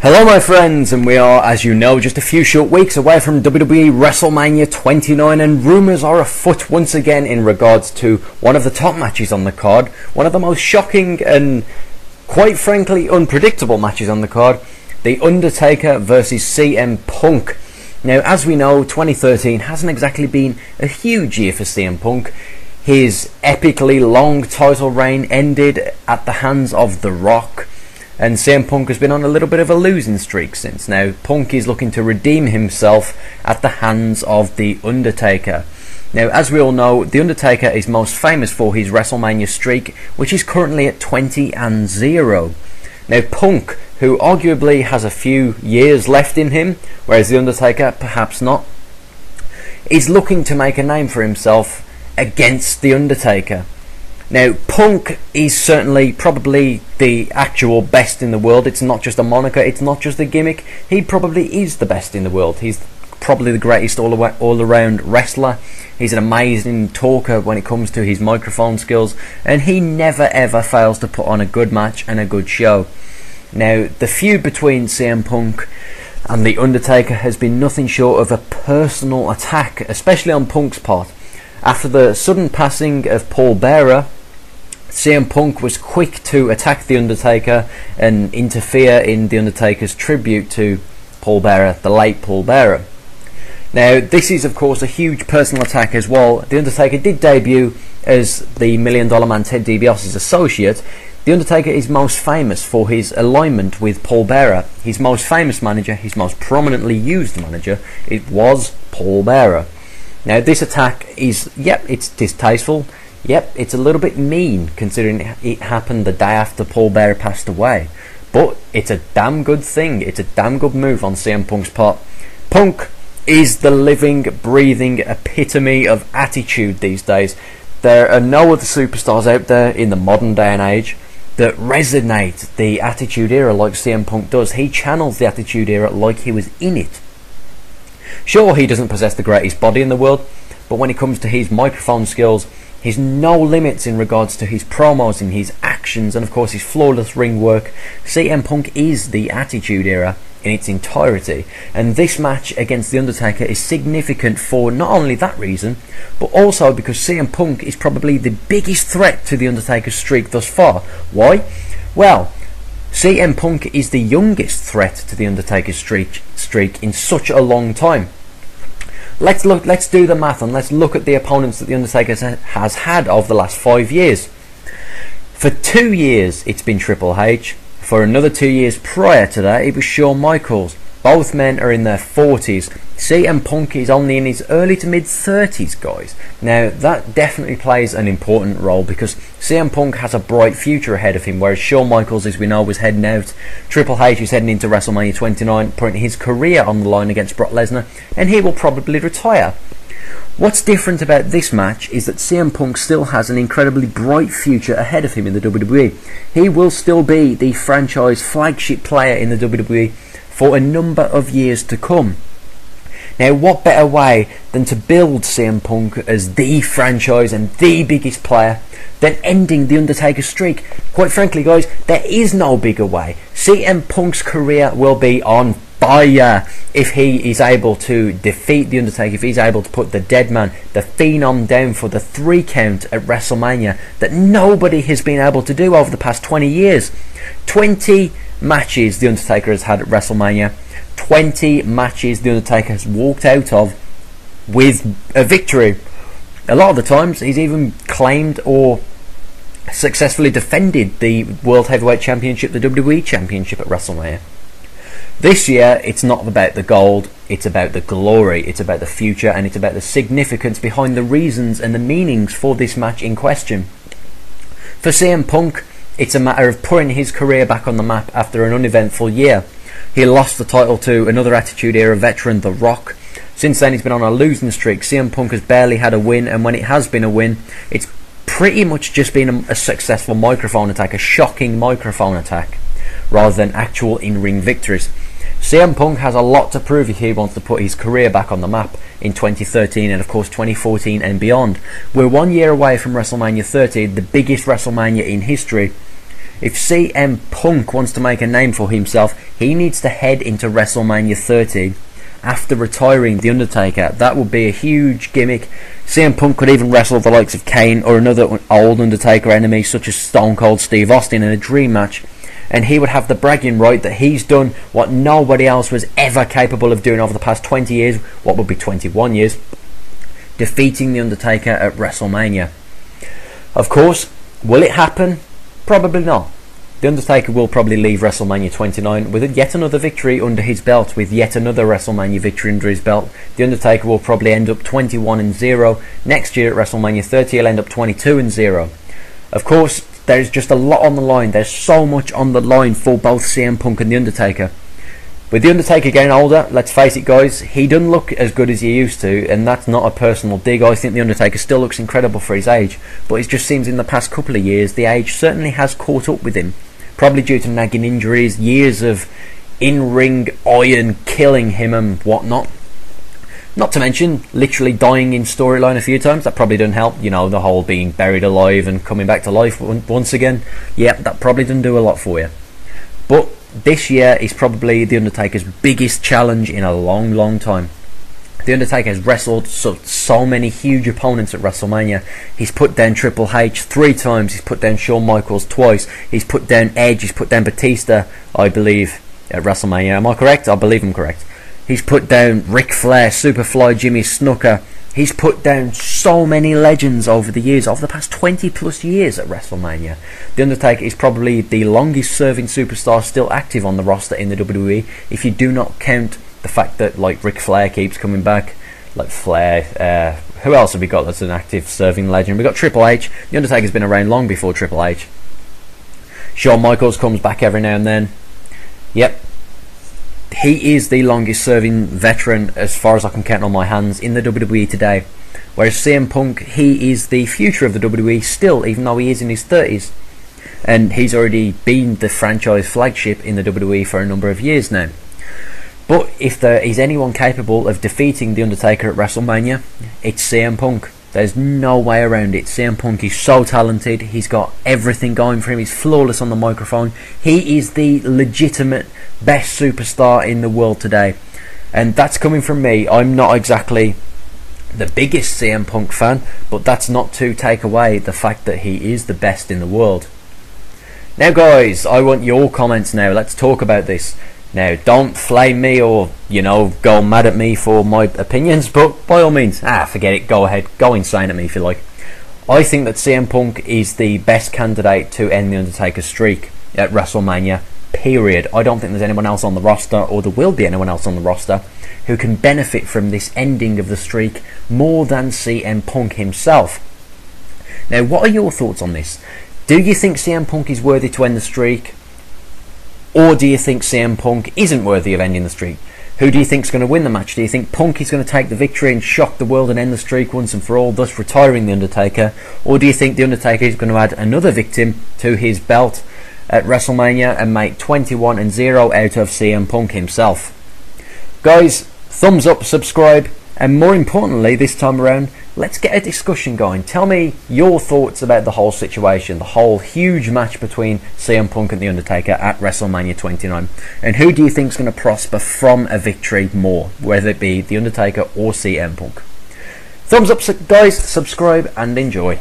Hello my friends, and we are, as you know, just a few short weeks away from WWE WrestleMania 29, and rumours are afoot once again in regards to one of the top matches on the card, one of the most shocking and quite frankly unpredictable matches on the card, the Undertaker versus CM Punk. Now, as we know, 2013 hasn't exactly been a huge year for CM Punk. His epically long title reign ended at the hands of The Rock, and CM Punk has been on a little bit of a losing streak since. Now, Punk is looking to redeem himself at the hands of The Undertaker. Now, as we all know, The Undertaker is most famous for his WrestleMania streak, which is currently at 20-0. Now, Punk, who arguably has a few years left in him, whereas The Undertaker perhaps not, is looking to make a name for himself against The Undertaker. Now, Punk is certainly probably the actual best in the world. It's not just a moniker, it's not just a gimmick. He probably is the best in the world. He's probably the greatest all-around wrestler. He's an amazing talker when it comes to his microphone skills, and he never ever fails to put on a good match and a good show. Now, the feud between CM Punk and The Undertaker has been nothing short of a personal attack, especially on Punk's part. After the sudden passing of Paul Bearer, CM Punk was quick to attack The Undertaker and interfere in The Undertaker's tribute to Paul Bearer, the late Paul Bearer. Now, this is of course a huge personal attack as well. The Undertaker did debut as the $1 Million Man Ted DiBiase's associate. The Undertaker is most famous for his alignment with Paul Bearer. His most famous manager, his most prominently used manager, it was Paul Bearer. Now, this attack is, it's distasteful. It's a little bit mean considering it happened the day after Paul Bearer passed away. But it's a damn good thing. It's a damn good move on CM Punk's part. Punk is the living, breathing epitome of attitude these days. There are no other superstars out there in the modern day and age that resonate the Attitude Era like CM Punk does. He channels the Attitude Era like he was in it. Sure, he doesn't possess the greatest body in the world, but when it comes to his microphone skills, he's no limits in regards to his promos and his actions, and of course his flawless ring work. CM Punk is the Attitude Era in its entirety, and this match against The Undertaker is significant for not only that reason, but also because CM Punk is probably the biggest threat to The Undertaker's streak thus far. Why? Well, CM Punk is the youngest threat to The Undertaker's streak in such a long time. Let's do the math and let's look at the opponents that The Undertaker has had over the last 5 years. For 2 years it's been Triple H. For another 2 years prior to that it was Shawn Michaels. Both men are in their 40s. CM Punk is only in his early to mid 30s, guys. Now, that definitely plays an important role because CM Punk has a bright future ahead of him, whereas Shawn Michaels, as we know, was heading out. Triple H is heading into WrestleMania 29, putting his career on the line against Brock Lesnar, and he will probably retire. What's different about this match is that CM Punk still has an incredibly bright future ahead of him in the WWE. He will still be the franchise flagship player in the WWE for a number of years to come. Now, what better way than to build CM Punk as the franchise and the biggest player than ending The Undertaker's streak? Quite frankly, guys, there is no bigger way. CM Punk's career will be on fire if he is able to defeat The Undertaker, if he's able to put the Deadman, the Phenom, down for the 3 count at WrestleMania that nobody has been able to do over the past 20 years. 20 matches The Undertaker has had at WrestleMania. 20 matches The Undertaker has walked out of with a victory. A lot of the times he's even claimed or successfully defended the World Heavyweight Championship, the WWE Championship at WrestleMania. This year it's not about the gold, it's about the glory, it's about the future, and it's about the significance behind the reasons and the meanings for this match in question. For CM Punk, it's a matter of putting his career back on the map after an uneventful year. He lost the title to another Attitude Era veteran, The Rock. Since then he's been on a losing streak. CM Punk has barely had a win, and when it has been a win, it's pretty much just been a successful microphone attack, a shocking microphone attack, rather than actual in-ring victories. CM Punk has a lot to prove if he wants to put his career back on the map in 2013 and of course 2014 and beyond. We're 1 year away from WrestleMania 30, the biggest WrestleMania in history, If CM Punk wants to make a name for himself, he needs to head into WrestleMania 30 after retiring The Undertaker. That would be a huge gimmick. CM Punk could even wrestle the likes of Kane or another old Undertaker enemy such as Stone Cold Steve Austin in a dream match, and he would have the bragging right that he's done what nobody else was ever capable of doing over the past 20 years, what would be 21 years, defeating The Undertaker at WrestleMania. Of course, will it happen? Probably not. The Undertaker will probably leave WrestleMania 29 with yet another victory under his belt, with yet another WrestleMania victory under his belt. The Undertaker will probably end up 21-0. Next year at WrestleMania 30, he'll end up 22-0. Of course, there's just a lot on the line. There's so much on the line for both CM Punk and The Undertaker. With The Undertaker getting older, let's face it guys, he doesn't look as good as he used to, and that's not a personal dig. I think The Undertaker still looks incredible for his age, but it just seems in the past couple of years the age certainly has caught up with him. Probably due to nagging injuries, years of in-ring iron killing him and whatnot. Not to mention literally dying in storyline a few times. That probably doesn't help, you know, the whole being buried alive and coming back to life once again. Yeah, that probably doesn't do a lot for you. But this year is probably The Undertaker's biggest challenge in a long time. The Undertaker has wrestled so many huge opponents at WrestleMania. He's put down Triple H 3 times. He's put down Shawn Michaels twice. He's put down Edge. He's put down Batista, I believe, at WrestleMania. Am I correct? I believe I'm correct. He's put down Ric Flair, Superfly Jimmy Snuka. He's put down so many legends over the years, over the past 20 plus years at WrestleMania. The Undertaker is probably the longest serving superstar still active on the roster in the WWE, if you do not count the fact that like Ric Flair keeps coming back, like Flair. Who else have we got that's an active serving legend? We've got Triple H. The Undertaker's been around long before Triple H. Shawn Michaels comes back every now and then. Yep. He is the longest serving veteran as far as I can count on my hands in the WWE today. Whereas CM Punk, he is the future of the WWE still, even though he is in his 30s. And he's already been the franchise flagship in the WWE for a number of years now. But if there is anyone capable of defeating The Undertaker at WrestleMania, it's CM Punk. There's no way around it. CM Punk is so talented. He's got everything going for him. He's flawless on the microphone. He is the legitimate best superstar in the world today. And that's coming from me. I'm not exactly the biggest CM Punk fan, but that's not to take away the fact that he is the best in the world. Now guys, I want your comments now. Let's talk about this. Now, don't flame me or, you know, go mad at me for my opinions, but by all means, forget it, go ahead, go insane at me if you like. I think that CM Punk is the best candidate to end The Undertaker's streak at WrestleMania, period. I don't think there's anyone else on the roster, or there will be anyone else on the roster, who can benefit from this ending of the streak more than CM Punk himself. Now, what are your thoughts on this? Do you think CM Punk is worthy to end the streak? Or do you think CM Punk isn't worthy of ending the streak? Who do you think is going to win the match? Do you think Punk is going to take the victory and shock the world and end the streak once and for all, thus retiring The Undertaker? Or do you think The Undertaker is going to add another victim to his belt at WrestleMania and make 21-0 out of CM Punk himself? Guys, thumbs up, subscribe, and more importantly this time around, let's get a discussion going. Tell me your thoughts about the whole situation, the whole huge match between CM Punk and The Undertaker at WrestleMania 29. And who do you think is going to prosper from a victory more, whether it be The Undertaker or CM Punk? Thumbs up guys, subscribe and enjoy.